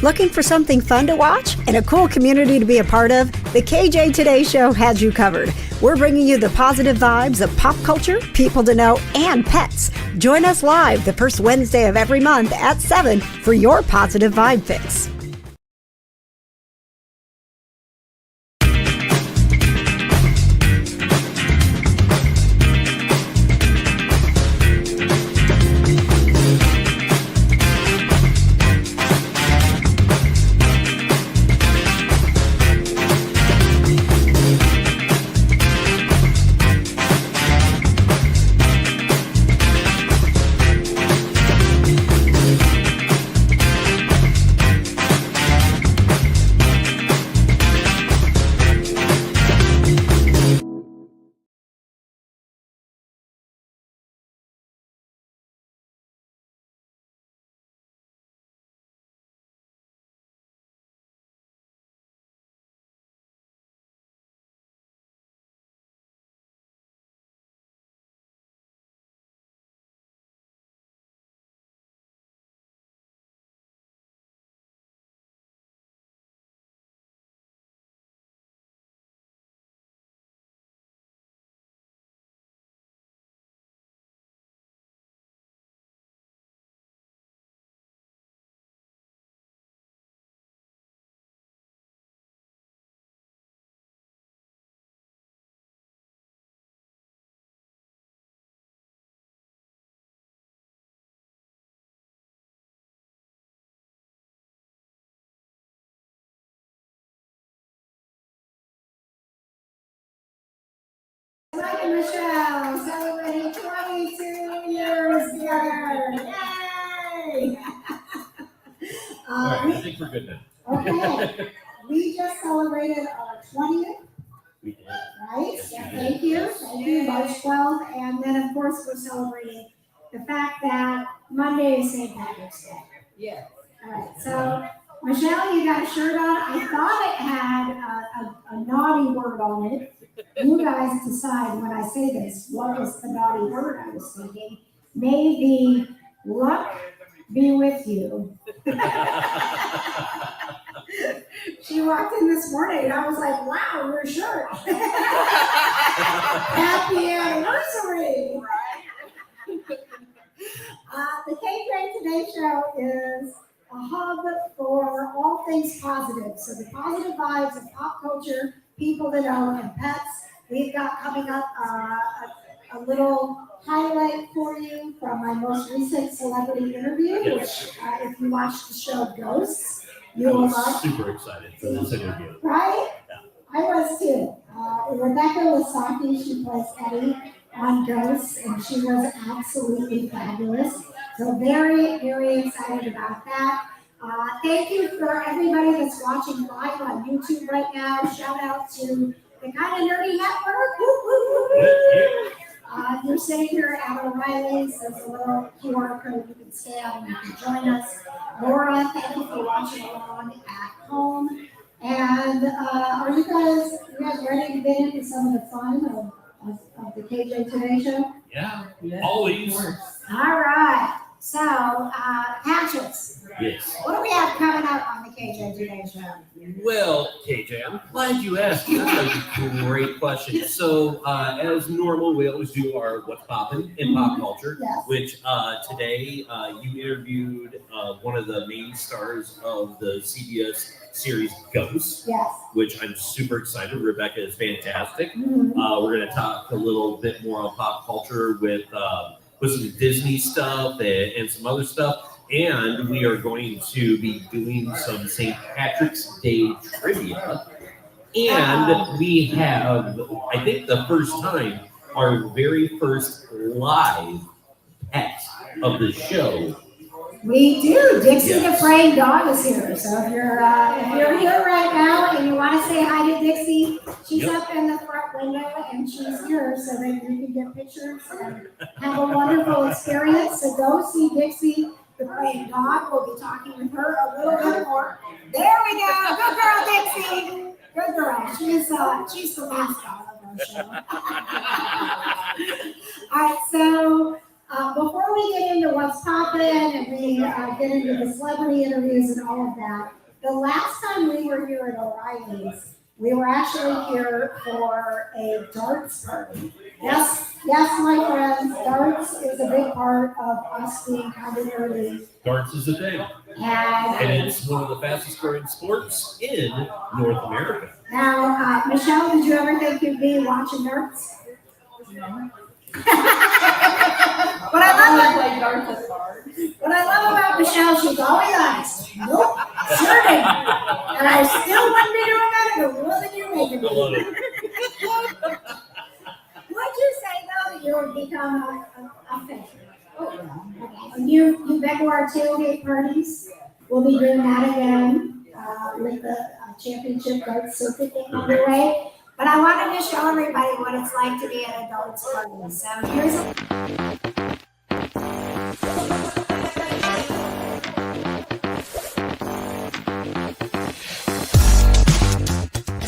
Looking for something fun to watch and a cool community to be a part of? The KJ Today Show has you covered. We're bringing you the positive vibes of pop culture, people to know, and pets. Join us live the first Wednesday of every month at 7 for your positive vibe fix. Mike and Michelle celebrating 22 years together. Yay! All right, I think we're good now. Okay, we just celebrated our 20th, We did. right? Yes, Yeah, we did. thank you, March 12th. And then, of course, we're celebrating the fact that Monday is St. Patrick's Day. Yeah. All right, so Michelle, you got a shirt on. I thought it had a naughty word on it. You guys decide when I say this, what was the naughty word I was thinking? May the luck be with you. She walked in this morning and I was like, wow, your shirt. Happy anniversary. The KJ Today Show is a hub for all things positive. So the positive vibes of pop culture, people to know, and pets. We've got coming up a little highlight for you from my most recent celebrity interview, which if you watch the show Ghosts, you I will was love. super excited for this interview. Right? Yeah. I was too. Rebecca Lasaki, she plays Eddie on Ghosts, and she was absolutely fabulous. So very, very excited about that. Thank you for everybody that's watching live on YouTube right now. Shout out to the Kind of Nerdy Network. Woo, woo, woo, woo. You're sitting here at O'Reilly's. There's a little QR code you can scan and you can join us. Laura, thank you for watching along at home. And are you guys ready to get into some of the fun of the KJ Today Show? Yeah, Yeah. always. All right. So, Patches, Yes. what do we have coming up on the KJ Today Show? Well, KJ, I'm glad you asked. That's a great question. So, as normal, we always do our What's Poppin' in pop culture, Yes. which today you interviewed one of the main stars of the CBS series Ghosts, Yes. which I'm super excited. Rebecca is fantastic. Mhm. We're going to talk a little bit more on pop culture with some Disney stuff and some other stuff. And we are going to be doing some St. Patrick's Day trivia. And we have, I think the first time, our very first live pet of the show. We do. Dixie Yes. the Praying Dog is here. So if you're here right now and you want to say hi to Dixie, she's Yep. up in the front window and she's here so that you can get pictures and have a wonderful experience. So go see Dixie the Praying Dog. We'll be talking with her a little bit more. There we go. Good girl, Dixie. Good girl. She's the mascot of our show. All right, so before we get into what's poppin' and we get into the celebrity interviews and all of that. The last time we were here at O'Reilly's, we were actually here for a darts party. Yes, my friends, darts is a big part of us being kind of nerdy. Darts is a thing. And it's one of the fastest growing sports in North America. Now, Michelle, did you ever think you'd be watching darts? No. What I love about Michelle, she's always honest. Nope, sure didn't. And I still wouldn't be doing that if it wasn't you making me. I love it. Would you say, though, that you would become a fan? Oh, yeah. Okay. And you've been to our tailgate parties. We'll be doing that again with the championship darts circuit getting underway. But I wanted to show everybody what it's like to be at a darts party. So here's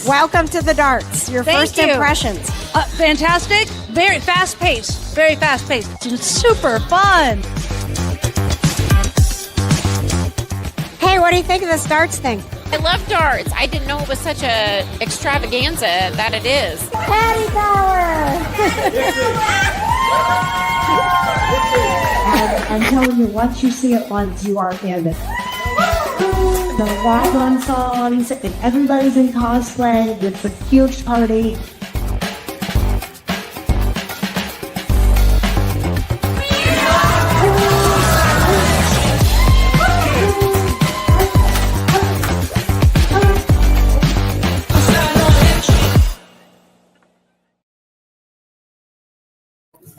Welcome to the darts. Your first impressions. Fantastic. Very fast paced. Very fast paced. It's super fun. Hey, what do you think of this darts thing? I love darts. I didn't know it was such a extravaganza that it is. Patty Power! I'm telling you, once you see it once, you are in it. The walk-on songs, and everybody's in cosplay. It's a huge party.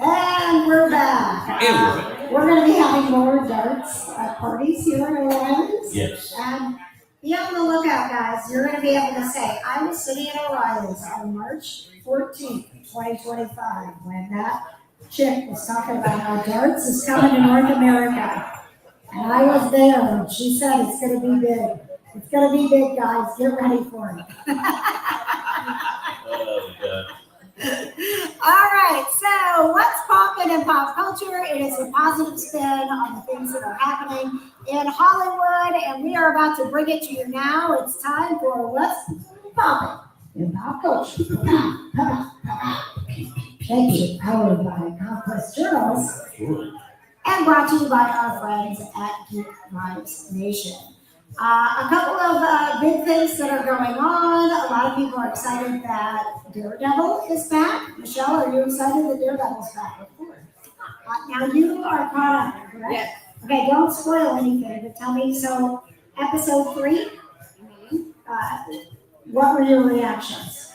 And we're back. We're going to be having more darts parties here in O'Reilly's. Yes. And be on the lookout, guys. You're going to be able to say, I was sitting at O'Reilly's on March 14th, 2025, when that chick was talking about how darts is coming to North America. And I was there, and she said it's going to be big. It's going to be big, guys. Get ready for it. Oh, God. All right, so what's popping in pop culture? It is a positive spin on the things that are happening in Hollywood, and we are about to bring it to you now. It's time for what's popping in pop culture. Thank you, powered by Conquest Journals, and brought to you by our friends at Geek Vibes Nation. A couple of big things that are going on. A lot of people are excited that Daredevil is back. Michelle, are you excited that Daredevil's back? Of course. Now you are caught up, correct? Yes. Okay, don't spoil anything, but tell me, so episode 3, what were your reactions?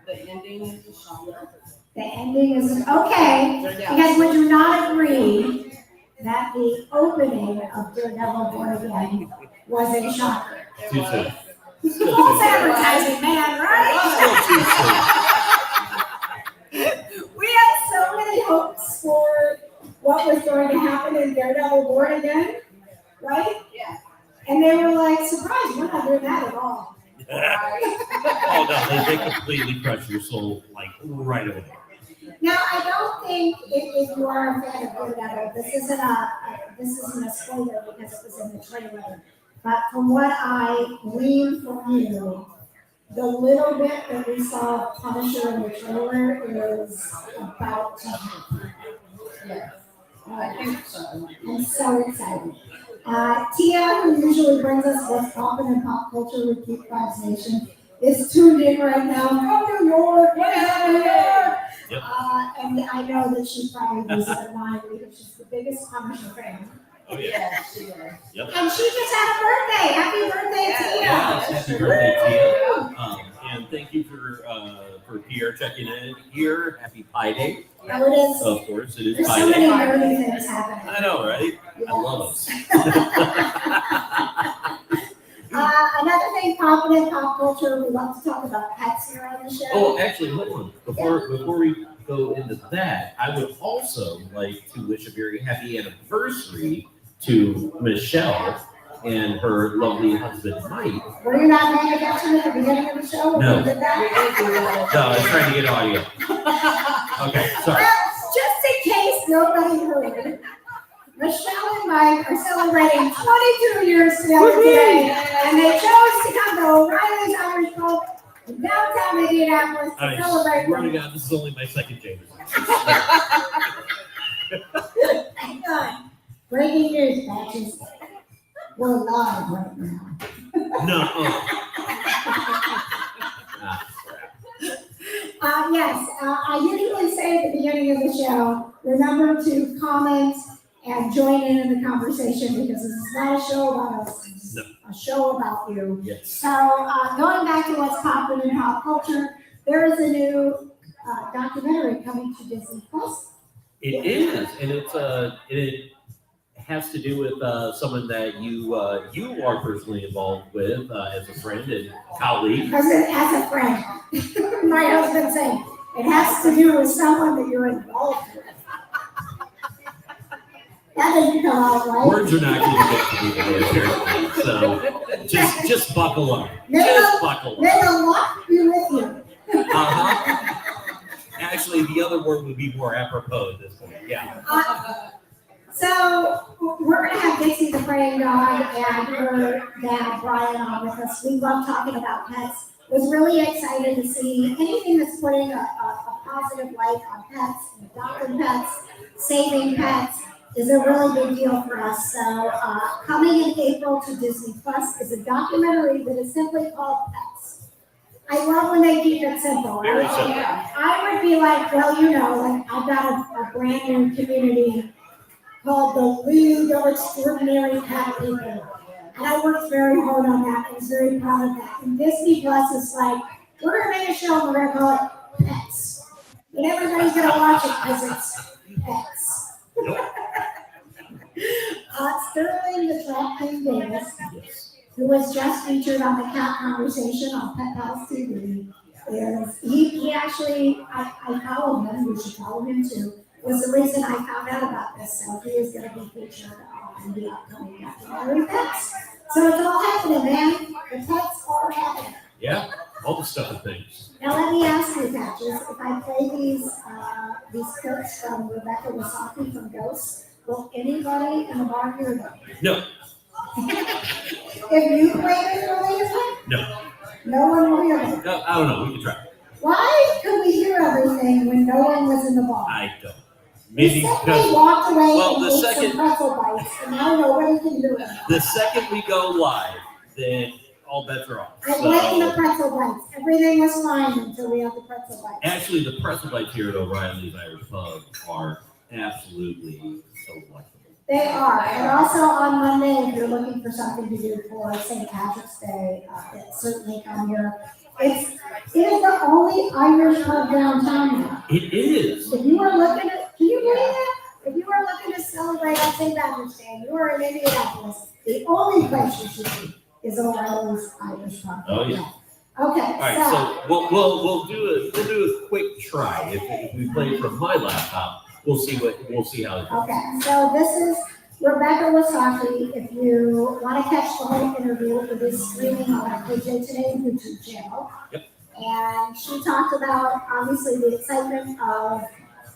The ending is a shocker. The ending is, okay, because would you not agree that the opening of Daredevil Born Again was a shocker? Too soon. False advertising, man, right? We had so many hopes for what was going to happen in Daredevil Born Again, right? Yeah. And they were like, surprised, we're not doing that at all. Oh, no, they completely crush your soul, like, right away. Now, I don't think if you are a fan of Daredevil, this isn't a spoiler because it was in the trailer. But from what I gleaned from you, the little bit that we saw of Punisher in the trailer is about to happen. Yes. I think so. I'm so excited. Tia, who usually brings us what's popping in pop culture with Geek Vibes Nation, is tuned in right now. From New York, what happened New York? Yep. And I know that she probably visited mine because she's the biggest Punisher fan. Oh, yeah. Yes, she is. Yep. And she just had a birthday. Happy birthday, Tia. Yes, happy birthday, Tia. And thank you for Pierre checking in here. Happy Pi Day. Oh, it is. Of course, it is There's Pi so many Day. nerdy things happening. I know, right? I love us. Another thing popping in pop culture, we love to talk about pets here on the show. Oh, actually, hold on. Before we go into that, I would also like to wish a very happy anniversary to Michelle and her lovely husband, Mike. Were you not paying attention at the beginning of the show? when No. we did that? No, I was trying to get audio. Okay, sorry. Well, just in case nobody heard, Michelle and Mike are celebrating 22 years together today, and they chose to come to O'Reilly's Irish Pub in downtown Indianapolis to celebrate. Swear to God, this is only my second James. Thank God. Breaking news, Patches. We're live right now. No. Yes, I usually say at the beginning of the show, remember to comment and join in the conversation because this is not a show about us, it's a show about you. Yes. So going back to what's popular in pop culture, there is a new documentary coming to Disney Plus. It is, and it has to do with someone that you are personally involved with as a friend and colleague. As a friend, my husband said it has to do with someone that you're involved with. That doesn't come out right. Words are not going to get to me today, apparently. So just buckle up. May buckle up. the luck be with you. Actually, the other word would be more apropos at this point. Yeah. So we're going to have Dixie the praying dog and her dad Brian on with us. We love talking about pets. Was really excited to see anything that's putting a positive light on pets, adopting pets, saving pets is a really big deal for us. So coming in April to Disney Plus is a documentary that is simply called Pets. I love when they keep it simple. Very simple. I would be like, well, like I've got a brand new community called the League of Extraordinary Cat People. And I worked very hard on that. I was very proud of that. And Disney Plus is like, we're going to make a show and we're going to call it Pets. And everybody's going to watch it because it's pets. Sterling the Trap King Davis, who was just featured on the Cat Conversation on Pet Pals TV, he actually, I follow him, you should follow him too, was the reason I found out about this. So he is going to be featured on the upcoming documentary Pets. So it's all happening, man. The pets are happening. Yeah, all the stuff and things. Now let me ask you, Patches, if I play these clips from Rebecca Wasaki from Ghosts, will anybody in the bar hear them? No. If you play this, will they hear them? No. No one will hear them. No, I don't know. We can try. Why could we hear everything when no one was in the bar? I don't. Maybe we because walked away well, and the ate second some pretzel bites, and now nobody can do it. the second we go live, then all bets are off. I blame the pretzel bites. Everything was fine until we had the pretzel bites. Actually, the pretzel bites here at O'Reilly's Irish Pub are absolutely delightful. They are, and also on Monday, if you're looking for something to do for St. Patrick's Day, certainly come here. It is the only Irish pub downtown now. It is. If you are looking at, can you believe that? If you are looking to celebrate on St. Patrick's Day, you are in Indianapolis, the only place you should be is O'Reilly's Irish Pub. Oh yeah. Okay. All right, so we'll do a quick try. If we play from my laptop, we'll see how it goes. Okay, so this is Rebecca Wasaki. If you want to catch the whole interview, it is streaming on our KJ Today YouTube channel. Yep. And she talked about obviously the excitement of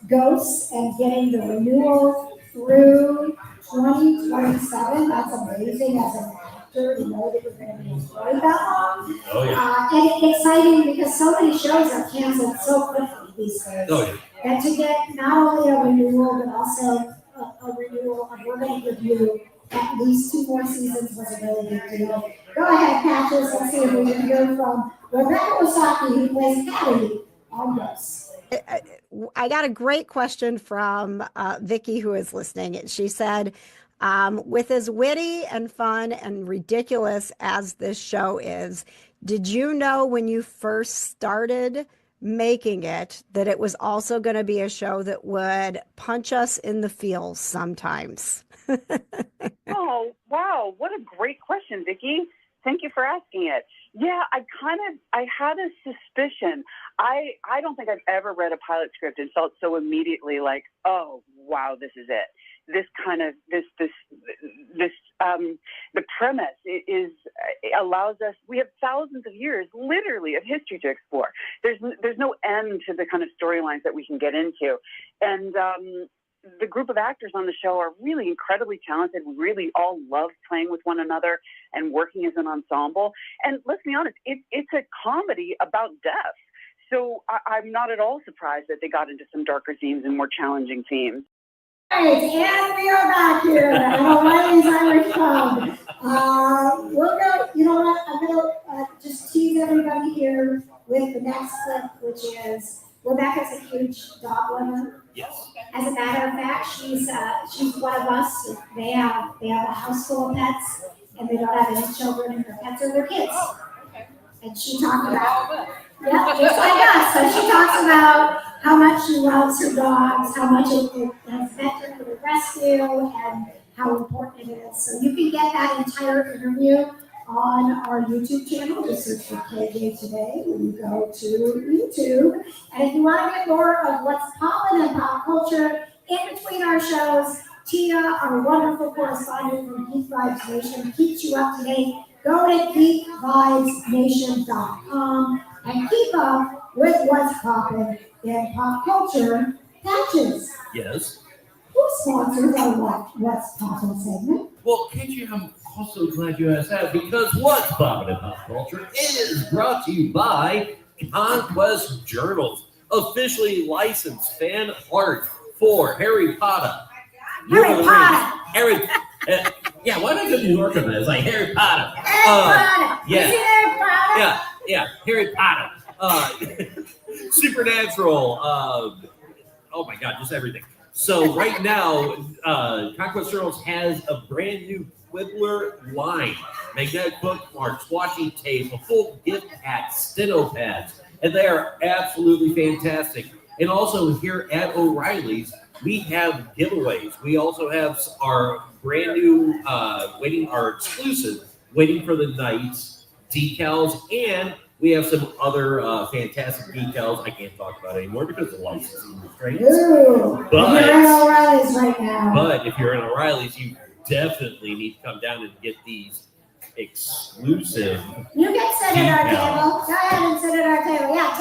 Ghosts and getting the renewal through 2027. That's amazing as an actor to know that you're going to be employed that long. Oh yeah. And it's exciting because so many shows are canceled so quickly these days. Oh yeah. And to get not only a renewal, but also a renewal of we're going to give you at least 2 more seasons was a really big deal. Go ahead, Patches, let's see if we can hear from Rebecca Wasaki, who plays Patty on Ghosts. I got a great question from Vicky, who is listening. She said, with as witty and fun and ridiculous as this show is, did you know when you first started making it that it was also going to be a show that would punch us in the feels sometimes? Oh, wow. What a great question, Vicki. Thank you for asking it. Yeah, I had a suspicion. I don't think I've ever read a pilot script and felt so immediately like, oh, wow, this is it. The premise allows us, we have thousands of years, literally, of history to explore. There's no end to the kind of storylines that we can get into. And the group of actors on the show are really incredibly talented. We really all love playing with one another and working as an ensemble. And let's be honest, it's a comedy about death. So I'm not at all surprised that they got into some darker themes and more challenging themes. All right, and we are back here at O'Reilly's Irish Pub. We're going to, you know what, I'm going to just tease everybody here with the next clip, which is Rebecca's a huge dog lover. Yes. As a matter of fact, she's one of us. They have a house full of pets, and they don't have any children, and their pets are their kids. And she talked about, yeah, just like us. So she talks about how much she loves her dogs, how much it has meant her for the rescue, and how important it is. So you can get that entire interview on our YouTube channel. Just search for KJ Today when you go to YouTube. And if you want to get more of what's popping in pop culture in between our shows, Tina, our wonderful correspondent from Geek Vibes Nation, keeps you up to date. Go to geekvibesnation.com and keep up with what's popping in pop culture. Patches. Yes. Who sponsors our What's Poppin' segment? Well, KJ, I'm also glad you asked that because What's Poppin' in Pop Culture is brought to you by Conquest Journals, officially licensed fan art for Harry Potter. Harry Potter. Yeah, why did I go New York on that? It's like Harry Potter. Potter. Yeah. Is it Harry Potter? Yeah, Harry Potter. Supernatural. Oh my God, just everything. So right now, Conquest Journals has a brand new Quibbler line, magnetic bookmarks, washi tape, a full gift pack, steno pads, and they are absolutely fantastic. And also here at O'Reilly's, we have giveaways. We also have our brand new, our exclusive Waiting for the Nights decals, and we have some other fantastic decals I can't talk about anymore because of licensing restraints. Ooh, you're in O'Reilly's right now. But if you're in O'Reilly's, you definitely need to come down and get these exclusive. You can sit at our table. Go ahead and sit at our table. Yeah,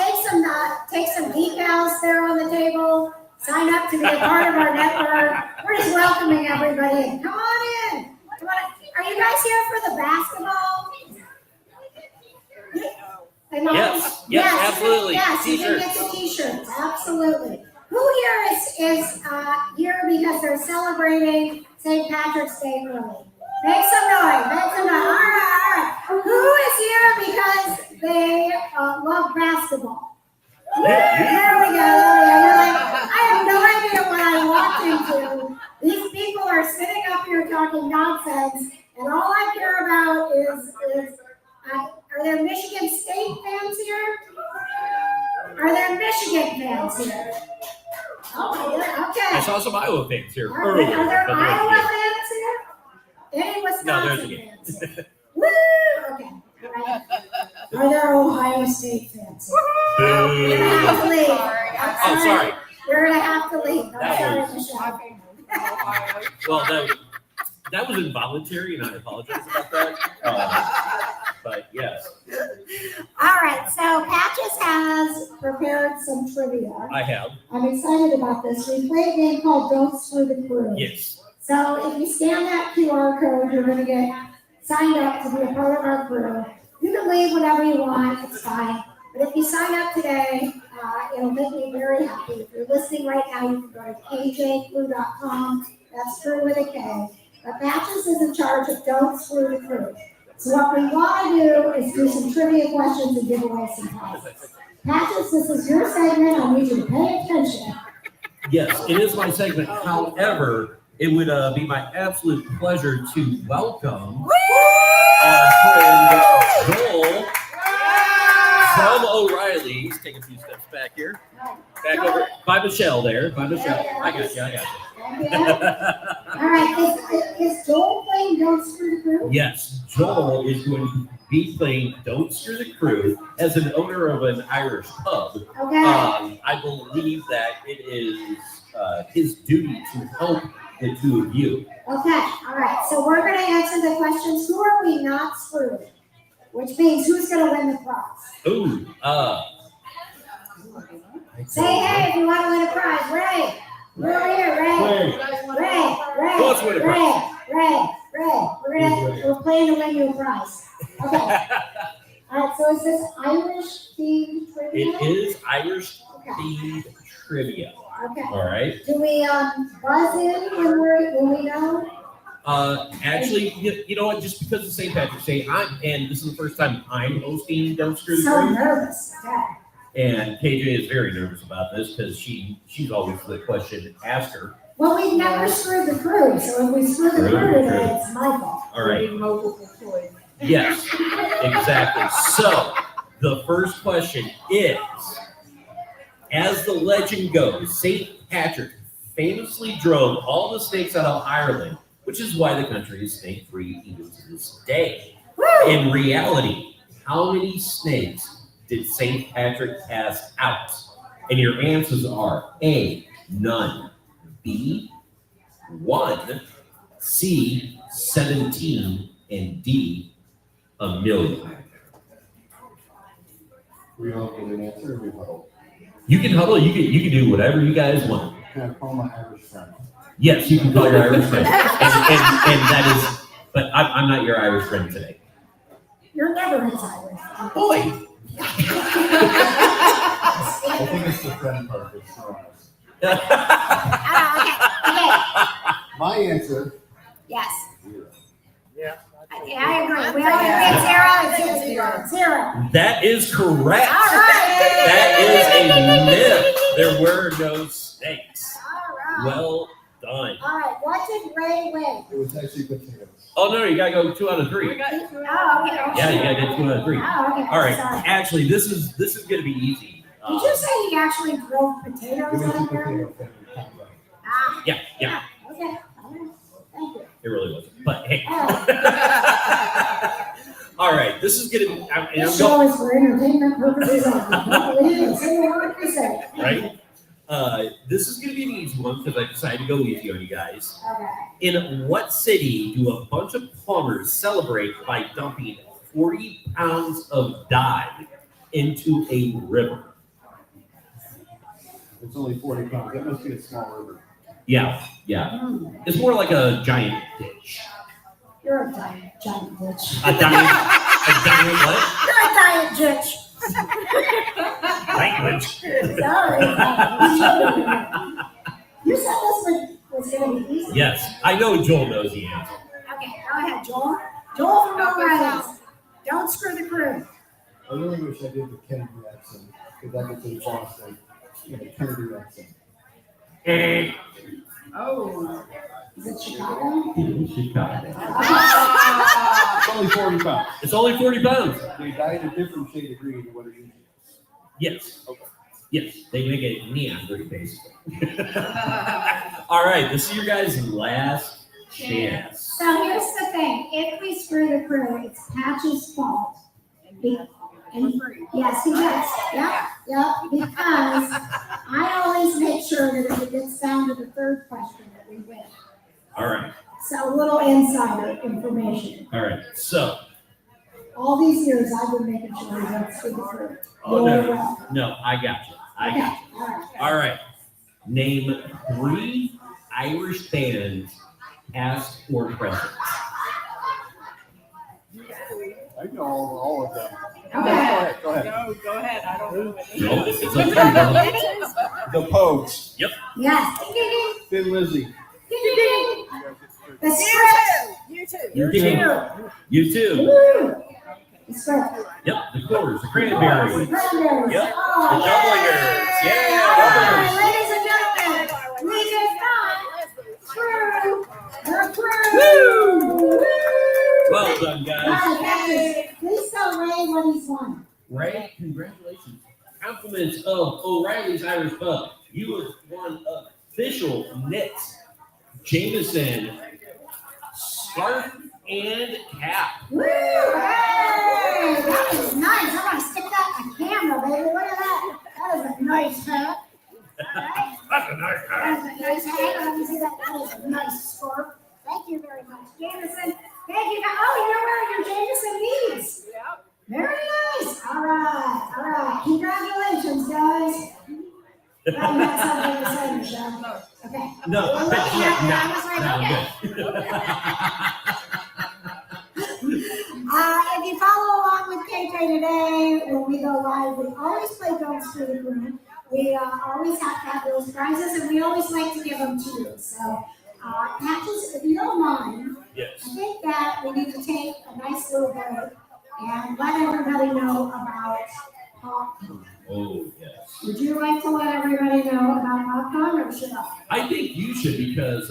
take some decals there on the table. Sign up to be a part of our network. We're just welcoming everybody. Come on in. Come on in. Are you guys here for the basketball? Yes, absolutely. Yes, you can get the t-shirts. Absolutely. Who here is here because they're celebrating St. Patrick's Day early? Make some noise. All right. Who is here because they love basketball? There we go. You're like, I have no idea what I walked into. These people are sitting up here talking nonsense, and all I care about is are there Michigan State fans here? Are there Michigan fans here? Oh, okay. I saw some Iowa fans here Are earlier. there Iowa fans here? Any Wisconsin fans? Woo! Okay. All right. Are there Ohio State fans here? You're gonna have to leave. I'm sorry. You're gonna have to leave. I'm sorry, Michelle. Well, that was involuntary, and I apologize about that. But yes. All right, so Patches has prepared some trivia. I have. I'm excited about this. We play a game called Don't Screw the Krew. Yes. So if you scan that QR code, you're going to get signed up to be a part of our crew. You can leave whenever you want, it's fine. But if you sign up today, it'll make me very happy. If you're listening right now, you can go to kjcrew.com. That's Krew with a K. But Patches is in charge of Don't Screw the Krew. So what we want to do is do some trivia questions and give away some prizes. Patches, this is your segment. I need you to pay attention. Yes, it is my segment. However, it would be my absolute pleasure to welcome our friend Joel from O'Reilly's. Take a few steps back here. Back over by Michelle there. By Michelle. I got you. All right, is Joel playing Don't Screw the Krew? Yes, Joel is going to be playing Don't Screw the Krew as an owner of an Irish pub. Okay. I believe that it is his duty to help the two of you. Okay, all right, so we're going to answer the questions, who are we not screwing? Which means who's going to win the prize? Ooh, Say hey if you want to win a prize. Ray. We're here, Ray. Ray. Who wants to win a prize? Ray. We're playing to win you a prize. Okay. All right, so is this Irish themed trivia? It is Irish themed trivia. Okay. All right. Do we buzz in when we know? Actually, you know what? Just because it's St. Patrick's Day, and this is the first time I'm hosting Don't Screw the So Krew. nervous. Okay. And KJ is very nervous about this because she's always the question asker. Well, we've never screwed the crew, so if we screw the crew today, it's my fault. All right. Multiple choice. Yes, exactly. So the first question is, as the legend goes, St. Patrick famously drove all the snakes out of Ireland, which is why the country is snake-free even to this day. Woo! In reality, how many snakes did St. Patrick cast out? And your answers are A, none, B, 1, C, 17, and D, 1,000,000. We all get an answer, or we huddle. You can huddle, you can do whatever you guys want. Can I call my Irish friend? Yes, you can call your Irish friend. And that is, but I'm not your Irish friend today. You're never his Irish. Boy. I think it's the friend part that's wrong. Okay. My answer. Yes. Zero. I agree. We all agree. It's zero. That is correct. All right. That is a myth. There were no snakes. All right. Well done. All right. What did Ray win? It was actually potatoes. Oh no, you gotta go 2 out of 3. We got two. Oh, okay. Yeah, you gotta get 2 out of 3. Oh, okay. All right. Sorry. Actually, this is gonna be easy. Did you say he actually drove potatoes It was a out there? potato thing. Ah, Yeah. okay. All right. Thank you. It really wasn't. But hey. All right. All right. This is gonna be. I'm This going, show is for entertainment purposes only. Don't believe it. Say what we say. right. This is gonna be an easy one because I decided to go easy on you guys. Okay. In what city do a bunch of plumbers celebrate by dumping 40 pounds of dye into a river? It's only 40 pounds. That must be a small river. Yeah. It's more like a giant ditch. You're a giant bitch. A giant what? You're a giant bitch. Language. Sorry. You said this was going to be easy. Yes, I know Joel knows the answer. Okay, go ahead, Joel. Joel from Long Island. Don't screw the crew. I really wish I did the Kennedy accent, because I could say Boston in a Kennedy accent. Oh. Is it Chicago? Chicago. It's only 40 pounds. It's only 40 pounds. They dyed a different shade of green than what it usually is. Yes. Okay. Yes, they make it neon green, basically. All right, this is your guys' last chance. So here's the thing. If we screw the crew, it's Patch's fault. And yes, he does. Yep. Because I always make sure that if it gets down to the third question that we win. All right. So a little insider information. All right. So, All these years I've been making sure we don't screw the crew. oh You're no, welcome. no, I got you. I got you. All right. All right. Name 3 Irish bands, past or present. I know all of them. Okay. Go ahead. No, go ahead. I don't know any. No, it's up to you, brother. The Pogues. Yes. Thin Lizzy. The script. You too. You too. You too. Woo. The script. Yep. The Coors, the Cranberries. Cranberries. Yep. Oh, The Dubliners. All Yeah. right, ladies and gentlemen, we just got through the crew. Woo. Well done, guys. Right, please tell Ray what he's won. Ray, congratulations. Compliments of O'Reilly's Irish Pub. You have won official knits, Jameson, scarf, and cap. Woo! Hey, that is nice. I'm gonna stick that in the camera, baby. Look at that. That is a nice hat. Alright. That's a nice hat. That's a nice hat. Let me see that. That is a nice scarf. Thank you very much, Jameson. Thank you. Oh, you're wearing your Jameson beads. Yep. Very nice. All right. Congratulations, guys. Well, you had something to say, Michelle. Okay. No, We're looking at it, I was like, no, okay. If you follow along with KJ today, when we go live, we always play Don't Screw the Krew. We always have fabulous prizes, and we always like to give them to you. So, Patches, if you don't mind, Yes. I think that we need to take a nice little break and let everybody know about popcorn. Oh, yes. Would you like to let everybody know about popcorn, or should I? I think you should, because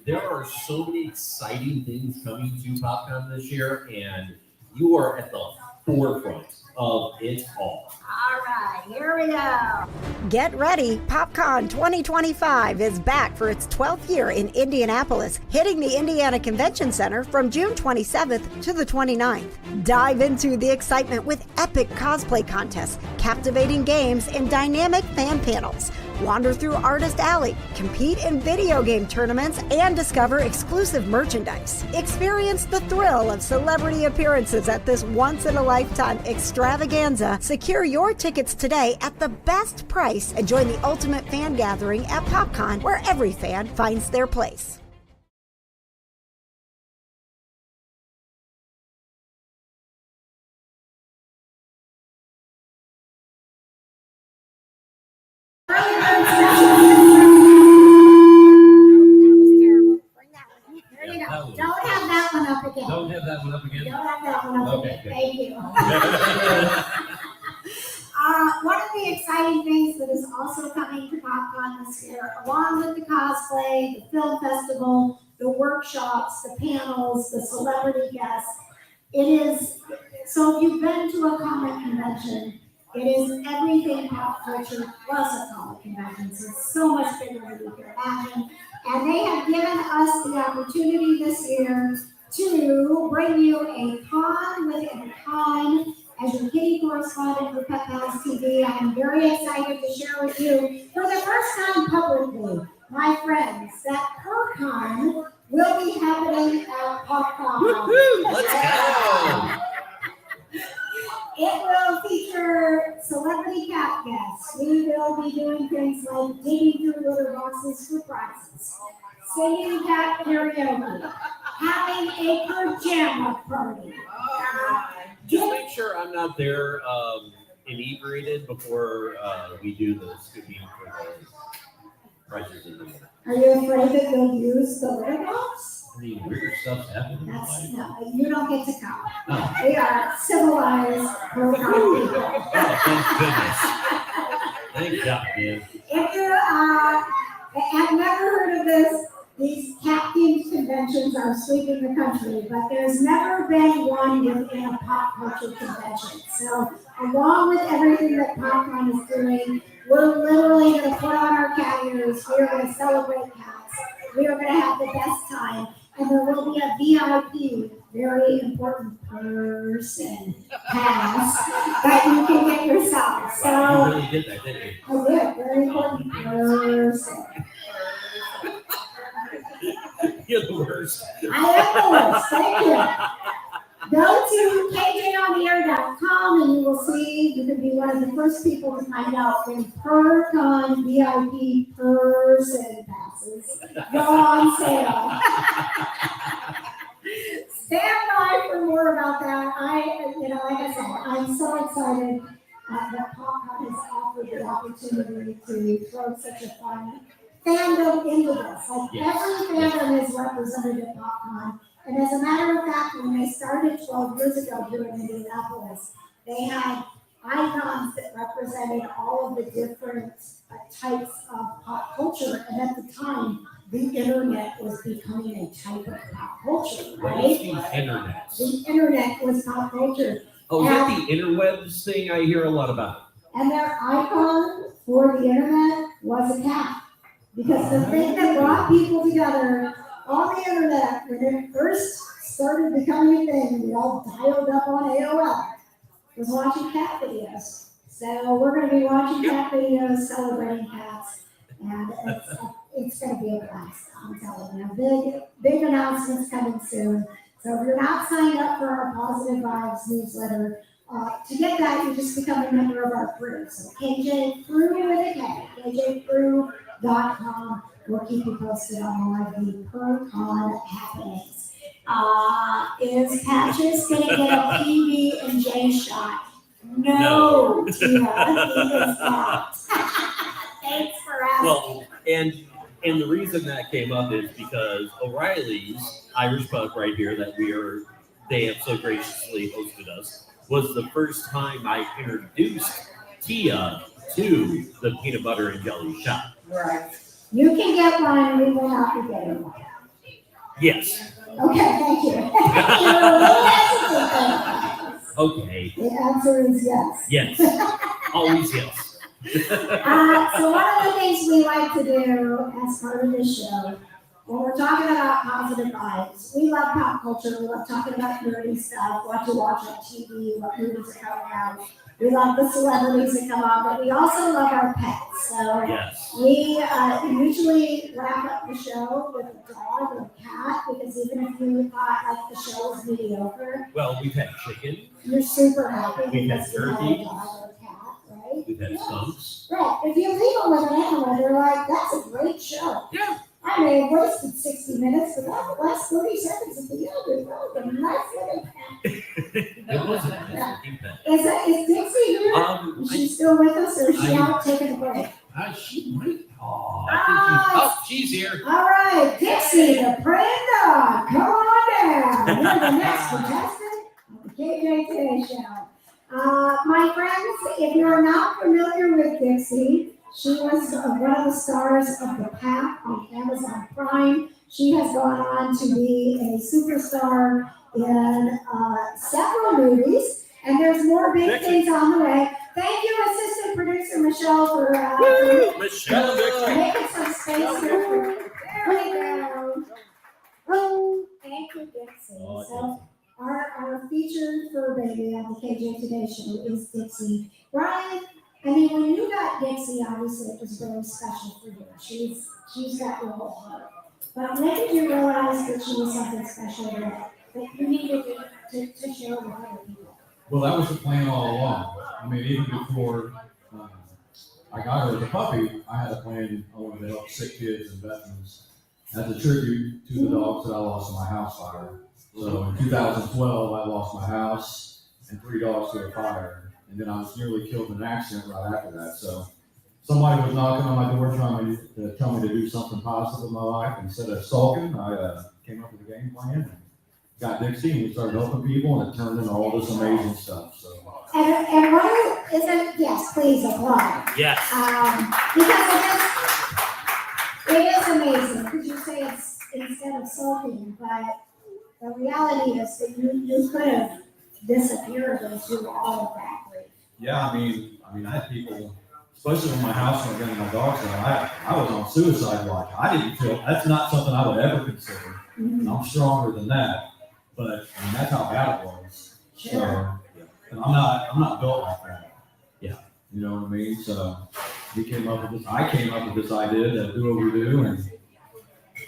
there are so many exciting things coming to PopCon this year, and you are at the forefront of it all. All right, here we go. Get ready, PopCon 2025 is back for its 12th year in Indianapolis, hitting the Indiana Convention Center from June 27th to the 29th. Dive into the excitement with epic cosplay contests, captivating games, and dynamic fan panels. Wander through Artist Alley, compete in video game tournaments, and discover exclusive merchandise. Experience the thrill of celebrity appearances at this once-in-a-lifetime extravaganza. Secure your tickets today at the best price and join the ultimate fan gathering at PopCon, where every fan finds their place. There you go. Don't have that one up again. Don't have that one up again? Don't have that one up Okay, again. good. Thank you. One of the exciting things that is also coming to PopCon this year, along with the cosplay, the film festival, the workshops, the panels, the celebrity guests, it is, so if you've been to a comic convention, it is everything pop culture plus a comic convention. So it's so much bigger than you can imagine. And they have given us the opportunity this year to bring you a con within a con. As your kitty correspondent for Pet Pals TV, I am very excited to share with you for the first time publicly, my friends, that PerCon will be happening at PopCon. Let's go! It will feature celebrity cat guests. We will be doing things like digging through litter boxes for prizes, singing cat karaoke, having a pajama party. Just make sure I'm not there inebriated before we do the scooping for the prizes in the morning. Are you afraid that you'll use the litter box? I mean, weird stuff's happening in my That's, life. no, you don't get to come. Oh. We are civilized, PerCon people. Oh, thank goodness. Thank God, man. If you have never heard of this, these cat-themed conventions are sweeping the country, but there's never been one within a pop culture convention. So along with everything that PopCon is doing, we're literally going to put on our cat ears. We are going to celebrate cats. We are going to have the best time. And there will be a VIP, very important person pass that you can get yourself. So Wow, you really did that, didn't you? I did, very important person. You're the worst. I am the worst, thank you. Go to kjonair.com and you will see, you can be one of the first people to find out when PerCon VIP person passes go on sale. Stand by for more about that. Like I said, I'm so excited that PopCon has offered the opportunity to throw such a fun fandom into this. Like every fandom is represented at PopCon. And as a matter of fact, when they started 12 years ago here in Indianapolis, they had icons that represented all of the different types of pop culture. And at the time, the internet was becoming a type of pop culture, What is right? the internet? The internet was pop culture. Oh, is that the interwebs thing I hear a lot about? And their icon for the internet was a cat. Because the thing that brought people together on the internet, when it first started becoming a thing, we all dialed up on AOL, was watching cat videos. So we're going to be watching cat videos, celebrating cats, and it's going to be a blast, I'm telling you. Big announcements coming soon. So if you're not signed up for our Positive Vibes newsletter, To get that, you just become a member of our crew. So KJ Krew with a K, KJCrew.com. We'll keep you posted on all of the per-con happenings. Is Patches going to get a PB&J shot? No, Tia, he is not. Thanks for asking. Well, and the reason that came up is because O'Reilly's Irish Pub right here they have so graciously hosted us, was the first time I introduced Tia to the peanut butter and jelly shot. Right. You can get one, we will not be getting one. Yes. Okay, thank you. You're a little hesitant. Okay. The answer is yes. Yes. Always yes. So one of the things we like to do as part of this show, when we're talking about positive vibes, we love pop culture, we love talking about nerdy stuff, what to watch on TV, what movies are coming out. We love the celebrities that come on, but we also love our pets. So Yes. we usually wrap up the show with a dog or a cat, because even if you thought like the show was mediocre, Well, we've had chicken. you're super happy We've had because you have a turkey. dog or a cat, right? We've had skunks. Right. If you leave them with an animal, they're like, that's a great show. Yeah. I may have wasted 60 minutes, but that last 30 seconds at the end, it was a nice little cat. It wasn't a nice looking pet. Is Dixie here? Is she still with us, or is she out taking a break? She might. Oh, she's here. All right, Dixie, the praying dog, come on down. You're the next contestant on the KJ Today Show. My friends, if you're not familiar with Dixie, she was one of the stars of The Pack on Amazon Prime. She has gone on to be a superstar in several movies, and there's more big things on the way. Thank you, assistant producer Michelle, for Michelle. making some space here. There we go. Oh, thank you, Dixie. So our featured fur baby on the KJ Today Show is Dixie. Brian, I mean, when you got Dixie, obviously it was very special for you. She's got your whole heart. But when did you realize that she was something special that you needed to share with other people? Well, that was the plan all along. I mean, even before I got her as a puppy, I had a plan. I wanted to help sick kids and veterans as a tribute to the dogs that I lost in my house fire. So in 2012, I lost my house and 3 dogs to a fire. And then I was nearly killed in an accident right after that. So somebody was knocking on my door trying to tell me to do something positive in my life. Instead of sulking, I came up with a game plan and got Dixie, and we started helping people, and it turned into all this amazing stuff. So. And what is it? Yes, please applaud. Yes. Because it is amazing. Because you say it's instead of sulking, but the reality is that you could have disappeared into all of that grief. Yeah, I mean, I had people, especially when my house was getting my dogs out, I was on suicide watch. I didn't feel, that's not something I would ever consider. Mm-hmm. I'm stronger than that, but I mean, that's how bad it was. Sure. So, and I'm not built like that. Yeah. You know what I mean? So I came up with this idea to do what we do, and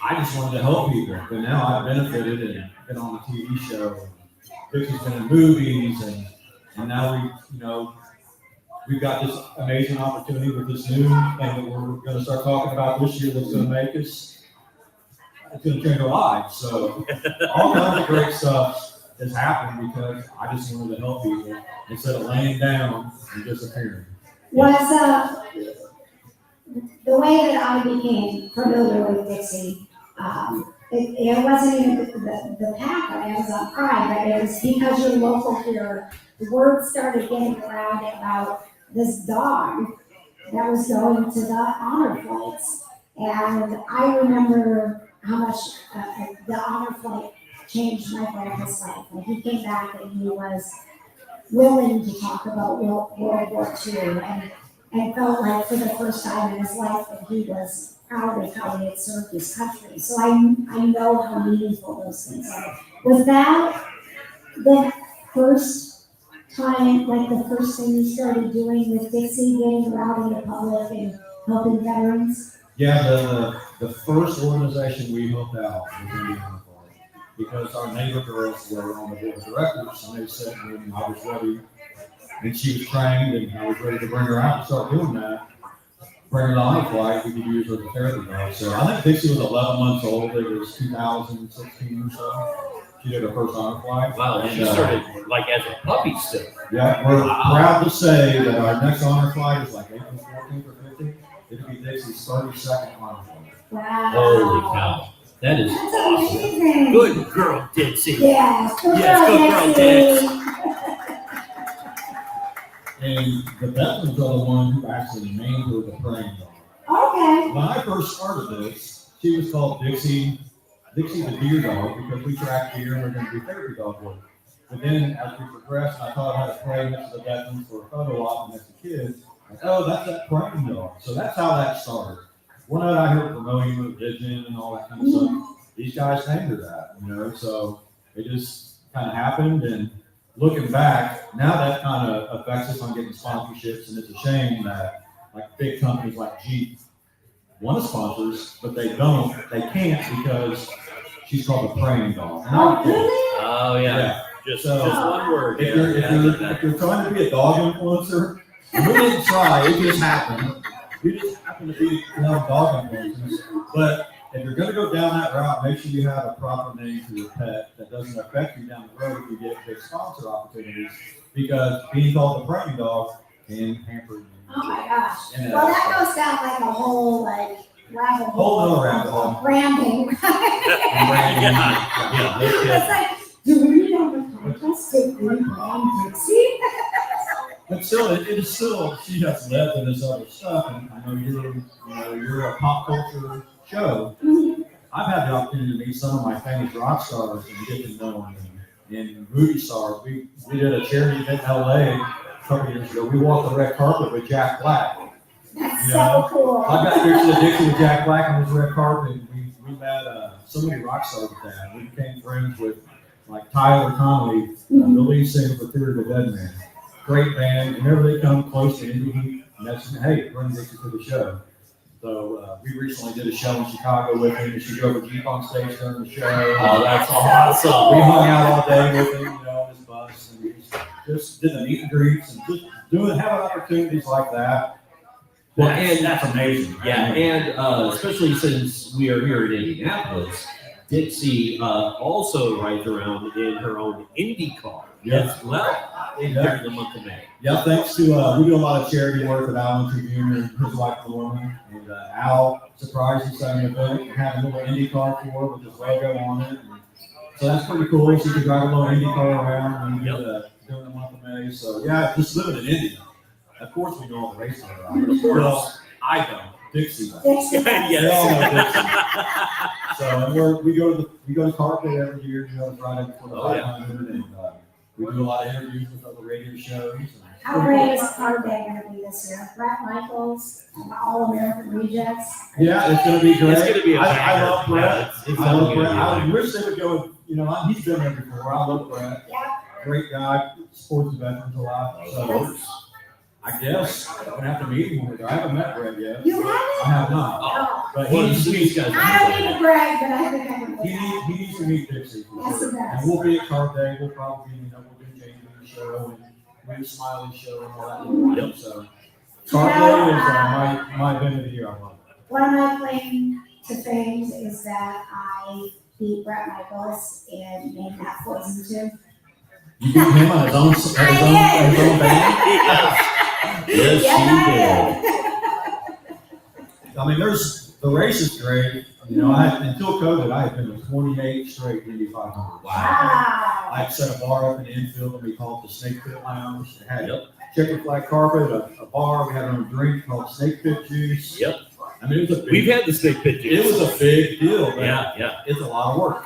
I just wanted to help people. But now I've benefited and been on a TV show. Dixie's been in movies, and now we've got this amazing opportunity with this new thing that we're going to start talking about this year that's going to make us, it's going to change our lives. So all kinds of great stuff has happened because I just wanted to help people instead of laying down and disappearing. Was the way that I became familiar with Dixie, it wasn't even the Pack on Amazon Prime, but it was because you're local here. The word started getting around about this dog that was going to the honor flights. And I remember how much the honor flight changed my grandpa's life. Like, he came back and he was willing to talk about World War II and felt like for the first time in his life that he was proud of how he had served his country. So I know how meaningful those things are. Was that the first time, like the first thing you started doing with Dixie, getting around in the public and helping veterans? Yeah, the first organization we helped out was Indian Flight because our neighbor girls were on the board of directors, and they said when I was ready and she was trained, and I was ready to bring her out and start doing that. Bring her on a flight, we could use her as a therapy dog. So I think Dixie was 11 months old. It was 2016 or so. She did her first honor flight. Wow, and she started like as a puppy still. Yeah, we're proud to say that our next honor flight is like April 14th or 15th. It'll be Dixie's 32nd honor flight. Wow. Holy cow. That is That's awesome. amazing. Good girl, Dixie. Yes, good Yes, girl, good girl, Dixie. And the Bethans are the one who actually named her the praying dog. Okay. When I first started this, she was called Dixie the deer dog because we track deer and we're going to do therapy dog work. But then as we progressed, I taught her how to pray next to the Bethans for a photo op next to kids. Like, oh, that's that praying dog. So that's how that started. We're not out here promoting religion and all that kind of stuff. These guys named her that, you know, so it just kind of happened. And looking back, now that kind of affects us on getting sponsorships, and it's a shame that like big companies like Jeep want to sponsor us, but they can't because she's called the praying dog. Oh, really? Oh, yeah. Yeah. Just So, one word. If you're trying to be a dog influencer, we didn't try, it just happened. We just happen to be dog influencers. But if you're going to go down that route, make sure you have a proper name for your pet that doesn't affect you down the road if you get big sponsor opportunities. Because being called the praying dog can hamper you. Oh my gosh. And, Well, that goes down like a whole rabbit hole. Whole other rabbit hole. of branding. Yeah. It's like, do we have a contest to rebrand Dixie? But still, it is still, she has led in this other stuff, and I know you're a pop culture show. I've had the opportunity to meet some of my famous rock stars and get to know them, and movie stars. We did a charity event in LA a couple years ago. We walked the red carpet with Jack Black. That's You so know, cool. I got pictures of Dixie with Jack Black on this red carpet. We met so many rock stars with that. We became friends with like Tyler Connolly, the lead singer for Theory of the Dead Man. Great band. Whenever they come close to Indy, and that's hey, bring Dixie to the show. So we recently did a show in Chicago with him, and she drove a Jeep on stage during the show. Oh, that's awesome. We hung out all day with him, on his bus, and we just did the meet and greets and just having opportunities like that. Well, and That's amazing. Yeah, and especially since we are here in Indianapolis, Dixie also rides around in her own Indy car as well during the month of May. Yeah, thanks to, we do a lot of charity work with Alan Tribune and his wife Norman. And Al surprised us at an event and had a little Indy car for her with his logo on it. And so that's pretty cool. She can drive a little Indy car around and during the month of May. So yeah, just living in Indy. Of course we know all the races around. Of course. Well, I don't. Dixie. Dixie. They all know Dixie. So and we go to Carpet every year, Friday before the 500, and we do a lot of interviews with other radio shows. How great is Card Day going to be this year? Brett Michaels and the All-American Rejects. Yeah, it's going to be great. It's going to be a I love Brett. It's I love gonna Brett. be a I wish they would go, he's been there before. I love Brett. Yeah. Great guy, supports the veterans a lot. So I guess I'm going to have to meet him. I haven't met Brett yet. You haven't? I have not. Oh. But Well, he needs to meet guys. I don't need to brag, but I think I can do that. he needs to meet Dixie. for Yes, sure. he does. And we'll be at Card Day. We'll probably, we'll do Jamie show and do Smiley show and all that. Yep. So Card Day is my event of the year. I love it. One of my claim to fame is that I beat Brett Michaels and made that Frozen 2. You beat him on his own band? Yes, Yes, I mean, the race is great. Until COVID, I had been to 28 straight Indy 500. Wow. I had set a bar up in the infield and we called it the Snake Pit Lounge. It had chicken flag carpet, a bar. We had our own drink called Snake Pit Juice. Yep. I mean, it was a big, We've had the snake pit juice. it was a big deal, man. Yeah. It's a lot of work.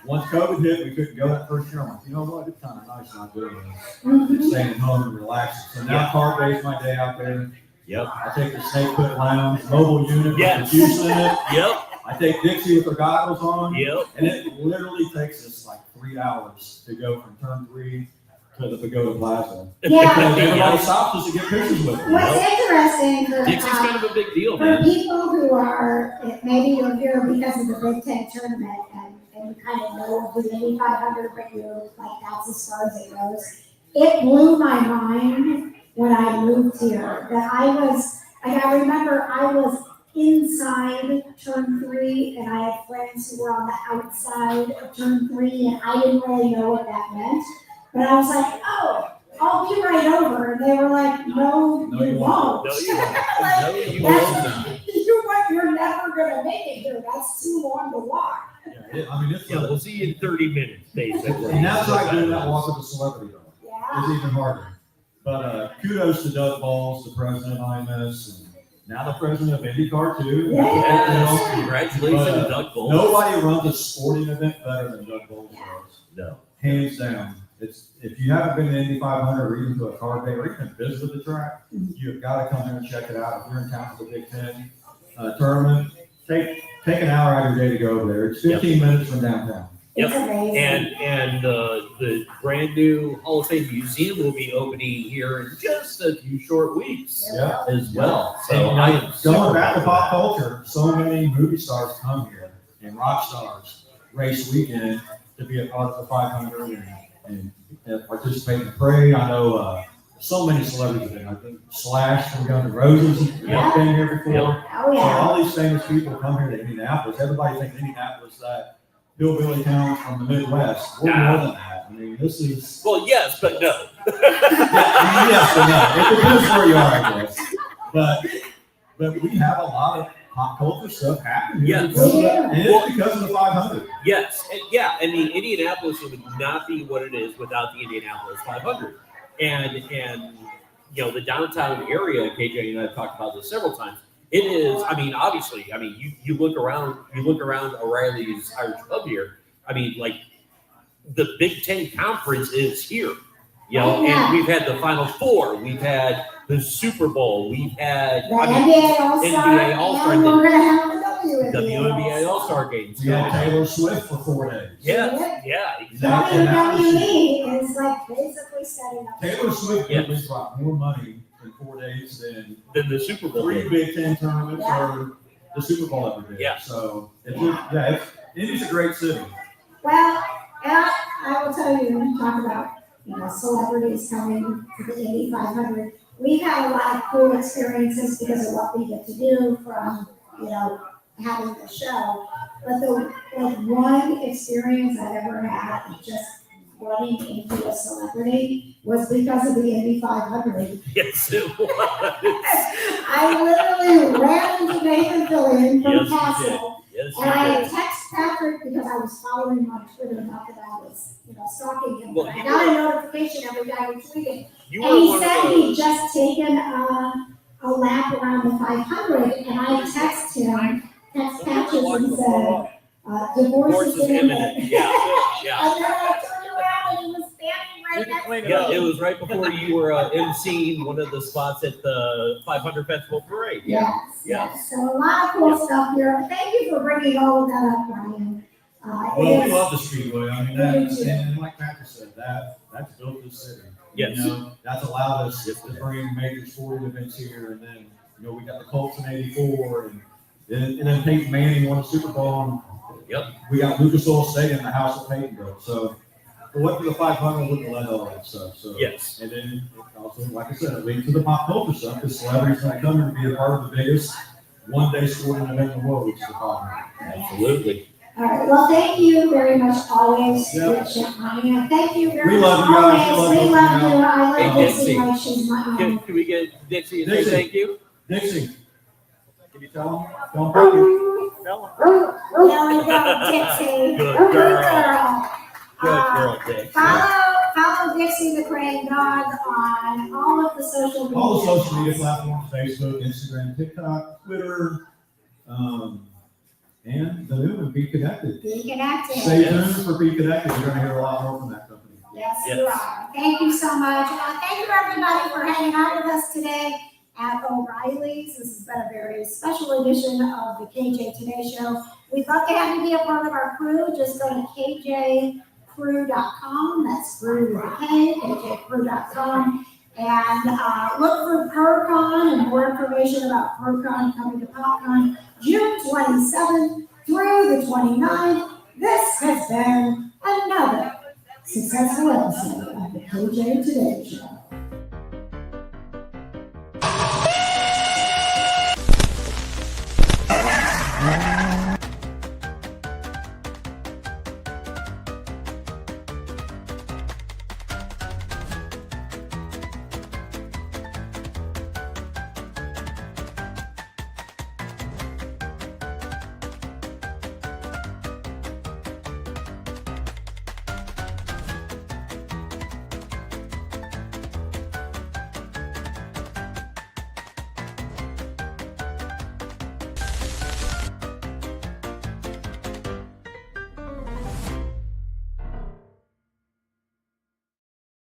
Once COVID hit, we couldn't go that first year. I'm like, you know what? It's kind of nice not doing this. Staying at home and relaxing. So now Card Day's my day out there. Yep. I take the Snake Pit Lounge mobile unit Yes. with the juice in it. Yep. I take Dixie with her goggles on. Yep. And it literally takes us like 3 hours to go from turn 3 to the Pagoda Plaza. Yeah. Because everybody stops us to get pictures with her. What's interesting for, Dixie's kind of a big deal, for man. people who are, maybe you're here because of the Big Ten tournament and you kind of know the Indy 500, but you're like, that's as far as it goes. it blew my mind when I moved here that I remember I was inside turn 3 and I had friends who were on the outside of turn 3 and I didn't really know what that meant. But I was like, oh, I'll be right over. And they were like, no, you won't. No, you won't. Like, No, you won't. You're never going to make it here. That's too long to walk. It's Yeah, we'll see you in 30 minutes, basically. and that's like doing that walk with a celebrity dog. Yeah. It's even harder. But kudos to Doug Balls, the president of IMS, and now the president of IndyCar too. Yes, congratulations, But, Doug Bowles. Nobody runs a sporting event better than Doug Bowles does. No. Hands down. It's if you haven't been to Indy 500 or even to a car day or even visited the track, you've got to come here and check it out. If you're in town for the Big Ten tournament, take an hour out of your day to go over there. It's 15 minutes from downtown. It's amazing. And the brand new Hall of Fame Museum will be opening here in just a few short weeks as well. So And, I am going back to super pop proud. culture, so many movie stars come here and rock stars race weekend to be a part of the 500 and participate in the parade. I know so many celebrities have been. I think Slash from Guns N' Roses has been here before. Oh, So yeah. all these famous people come here to Indianapolis. Everybody thinks Indianapolis that hillbilly town from the Midwest. We're more than that. I mean, this is. Well, yes, but no. Yes and no. It depends where you are, I guess. But we have a lot of pop culture stuff happening here. Yes. Because of that, and it's because of the 500. Yes, and yeah, I mean, Indianapolis would not be what it is without the Indianapolis 500. And you know, the downtown area, KJ and I have talked about this several times. It is, I mean, obviously, I mean, you look around O'Reilly's Irish Pub here. I mean, like the Big Ten Conference is here, you know, and we've had the Final Four, we've had the Super Bowl, we've had The NBA All-Star. NBA All-Star, And we're going to have the WNBA All-Star games. We had Taylor Swift for 4 days. Yeah, exactly. WWE is like basically setting up. Taylor Swift Yes. probably brought more money in 4 days than Then the Super Bowl 3 game. Big Ten tournaments or the Super Bowl ever did. Yeah. So Indy's a great city. Well, I will tell you, talk about, celebrities coming to the Indy 500. We've had a lot of cool experiences because of what we get to do from, having the show. But the one experience I've ever had of just running into a celebrity was because of the Indy 500. Yes, it was. I literally ran into Nathan Fillion from Yes, you Castle. Yes, And I you had did. texted Patrick because I was following him on Twitter, not that I was, stalking him. Well, But I you got a notification every time he tweeted. You And were he one said of he'd those. just taken a lap around the 500, and I texted Patrick and said, divorce is imminent. Yeah, yeah. And then I turned around and he was standing right next to me. Yeah, it was right before you were emceeing one of the spots at the 500 Festival Parade. Yes. So a lot of cool stuff here. Thank you for bringing all of that up, Brian. Well, we love the Speedway. I mean, and like Patrick said, that's built this city. Yes. That's allowed us to bring major sporting events here, and then we got the Colts in '84, and then Peyton Manning won the Super Bowl. And we got Lucas Oil Stadium, the house of Peyton built. So for what for the 500 wouldn't let all that stuff. So Yes. and then also, like I said, it leads to the pop culture stuff. The celebrities that come here to be a part of the biggest one-day sporting event in the world, which is the 500. Absolutely. All right. Well, thank you very much always, Yep. Rich and Anya. Thank you very We much love you guys. always. We love you. I love Hey, Dixie Dixie. like she's my own. Can we get Dixie to say Dixie. thank you? Dixie, can you tell them? Don't break it. There we go, Dixie. Good Good girl. girl. Good girl, Dixie. Follow Dixie the Crane Dog on all of the social media. All the social media platforms, Facebook, Instagram, TikTok, Twitter, and the new one, Be Connected. Be connected. Stay tuned for Be Connected. You're going to hear a lot more from that company. Yes, Yes. you are. Thank you so much. Thank you, everybody, for hanging out with us today at O'Reilly's. This has been a very special edition of the KJ Today Show. We'd love to have you be a part of our crew. Just go to kjcrew.com. That's crew with a K, kjcrew.com. And look for ProCon and more information about ProCon coming to PopCon June 27th through the 29th. This has been another successful episode of the KJ Today Show.